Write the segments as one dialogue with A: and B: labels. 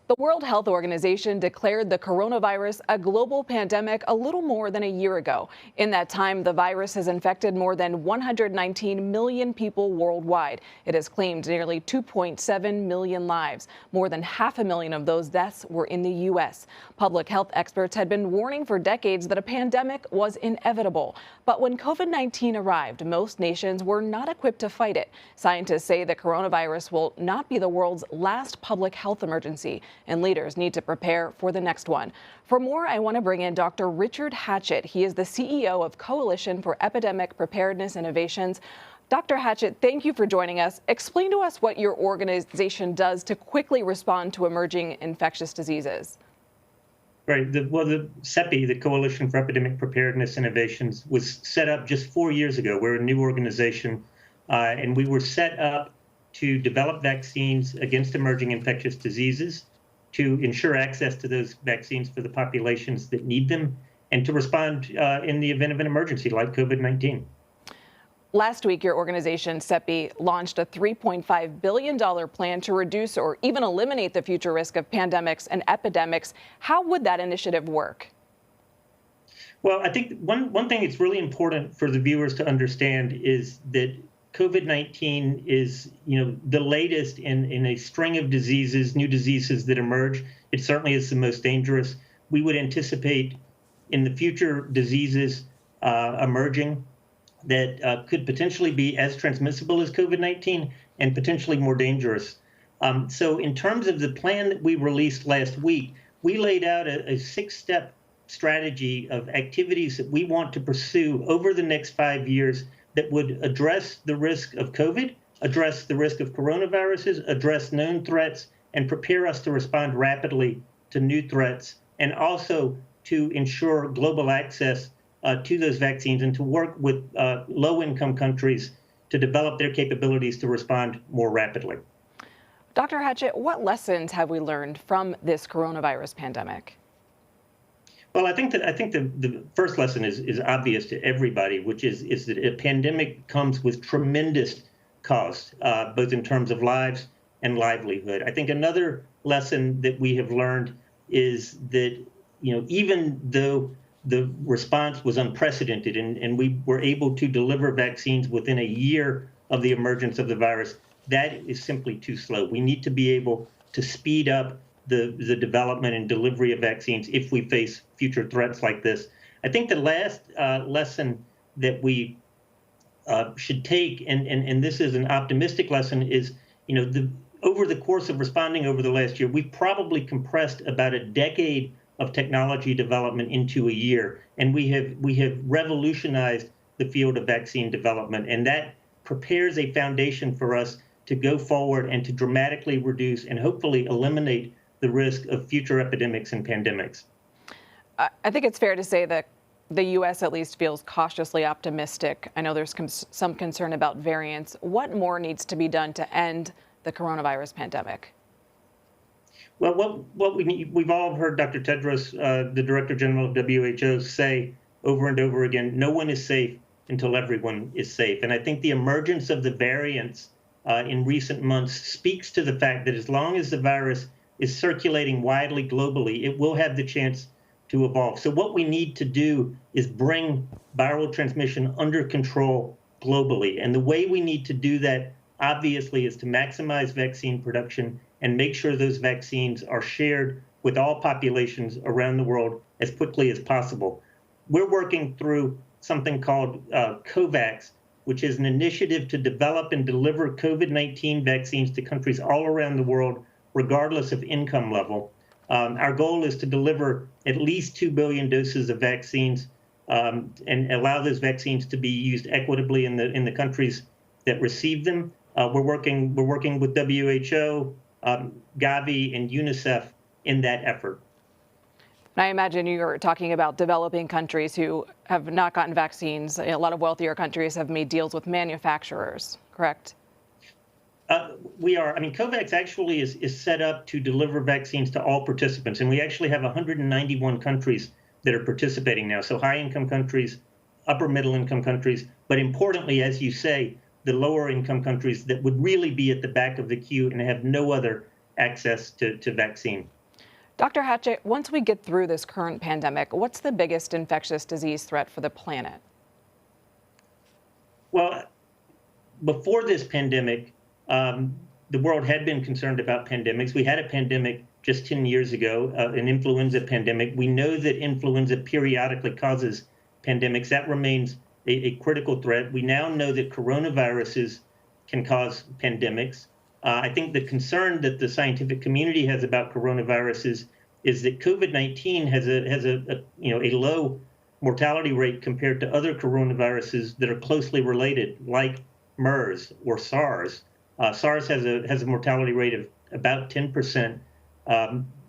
A: The World Health Organization declared the coronavirus a global pandemic a little more than a year ago. In that time, the virus has infected more than 119 million people worldwide. It has claimed nearly 2.7 million lives. More than 500,000 of those deaths were in the U.S. Public health experts had been warning for decades that a pandemic was inevitable. But when COVID-19 arrived, most nations were not equipped to fight it. Scientists say the coronavirus will not be the world's last public health emergency, and leaders need to prepare for the next one. For more, I want to bring in Dr. Richard Hatchett. He is the CEO of Coalition for Epidemic Preparedness Innovations. Dr. Hatchett, thank you for joining us. Explain to us what your organization does to quickly respond to emerging infectious diseases.
B: Right. The CEPI, the Coalition for Epidemic Preparedness Innovations, was set up just 4 years ago. We're a new organization, and we were set up to develop vaccines against emerging infectious diseases, to ensure access to those vaccines for the populations that need them, and to respond in the event of an emergency like COVID-19.
A: Last week, your organization, CEPI, launched a $3.5 billion plan to reduce or even eliminate the future risk of pandemics and epidemics. How would that initiative work?
B: Well, I think one thing that's really important for the viewers to understand is that COVID-19 is, the latest in a string of diseases, new diseases that emerge. It certainly is the most dangerous. We would anticipate in the future diseases emerging that could potentially be as transmissible as COVID-19 and potentially more dangerous. So in terms of the plan that we released last week, we laid out a 6-step strategy of activities that we want to pursue over the next 5 years that would address the risk of COVID, address the risk of coronaviruses, address known threats, and prepare us to respond rapidly to new threats, and also to ensure global access to those vaccines and to work with low-income countries to develop their capabilities to respond more rapidly.
A: Dr. Hatchett, what lessons have we learned from this coronavirus pandemic?
B: Well, I think the first lesson is obvious to everybody, which is that a pandemic comes with tremendous cost, both in terms of lives and livelihood. I think another lesson that we have learned is that, even though the response was unprecedented and we were able to deliver vaccines within a year of the emergence of the virus, that is simply too slow. We need to be able to speed up the development and delivery of vaccines if we face future threats like this. I think the last lesson that we should take, and this is an optimistic lesson, is over the course of responding over the last year, we've probably compressed about a decade of technology development into a year, and we have revolutionized the field of vaccine development, and that prepares a foundation for us to go forward and to dramatically reduce and hopefully eliminate the risk of future epidemics and pandemics.
A: I think it's fair to say that the U.S. at least feels cautiously optimistic. I know there's some concern about variants. What more needs to be done to end the coronavirus pandemic?
B: Well, we've all heard Dr. Tedros, the Director General of WHO, say over and over again, no one is safe until everyone is safe. And I think the emergence of the variants in recent months speaks to the fact that as long as the virus is circulating widely globally, it will have the chance to evolve. So what we need to do is bring viral transmission under control globally. And the way we need to do that, obviously, is to maximize vaccine production and make sure those vaccines are shared with all populations around the world as quickly as possible. We're working through something called COVAX, which is an initiative to develop and deliver COVID-19 vaccines to countries all around the world, regardless of income level. Our goal is to deliver at least 2 billion doses of vaccines and allow those vaccines to be used equitably in the countries that receive them. We're working with WHO, Gavi, and UNICEF in that effort.
A: I imagine you're talking about developing countries who have not gotten vaccines. A lot of wealthier countries have made deals with manufacturers, correct?
B: We are. I mean, COVAX actually is set up to deliver vaccines to all participants, and we actually have 191 countries that are participating now. So high-income countries, upper-middle-income countries, but importantly, as you say, the lower-income countries that would really be at the back of the queue and have no other access to vaccine.
A: Dr. Hatchett, once we get through this current pandemic, what's the biggest infectious disease threat for the planet?
B: Well, before this pandemic, the world had been concerned about pandemics. We had a pandemic just 10 years ago, an influenza pandemic. We know that influenza periodically causes pandemics. That remains a critical threat. We now know that coronaviruses can cause pandemics. I think the concern that the scientific community has about coronaviruses is that COVID-19 has a low mortality rate compared to other coronaviruses that are closely related, like MERS or SARS. SARS has a mortality rate of about 10%.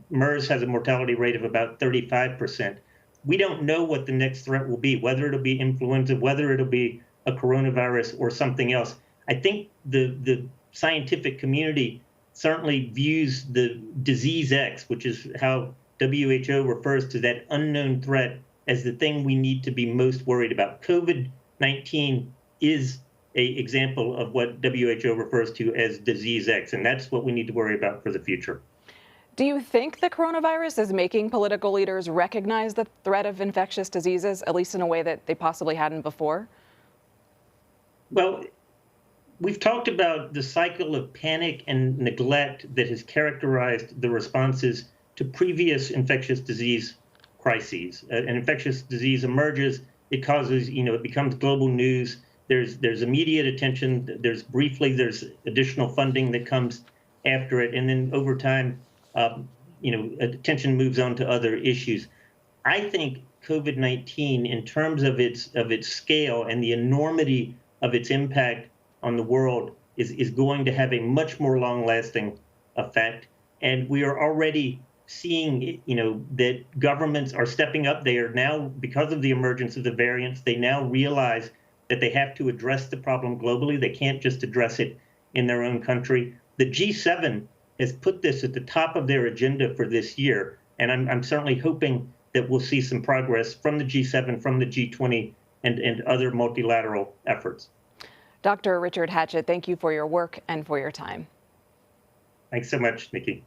B: MERS has a mortality rate of about 35%. We don't know what the next threat will be, whether it'll be influenza, whether it'll be a coronavirus or something else. I think the scientific community certainly views the disease X, which is how WHO refers to that unknown threat, as the thing we need to be most worried about. COVID-19 is an example of what WHO refers to as disease X, and that's what we need to worry about for the future.
A: Do you think the coronavirus is making political leaders recognize the threat of infectious diseases, at least in a way that they possibly hadn't before?
B: Well, we've talked about the cycle of panic and neglect that has characterized the responses to previous infectious disease crises. An infectious disease emerges, it causes, it becomes global news. There's immediate attention. There's additional funding that comes after it, and then over time, attention moves on to other issues. I think COVID-19, in terms of its scale and the enormity of its impact on the world, is going to have a much more long-lasting effect. And we are already seeing, that governments are stepping up. They are now, because of the emergence of the variants, they now realize that they have to address the problem globally. They can't just address it in their own country. The G7 has put this at the top of their agenda for this year, and I'm certainly hoping that we'll see some progress from the G7, from the G20, and other multilateral efforts.
A: Dr. Richard Hatchett, thank you for your work and for your time.
B: Thanks so much, Nikki.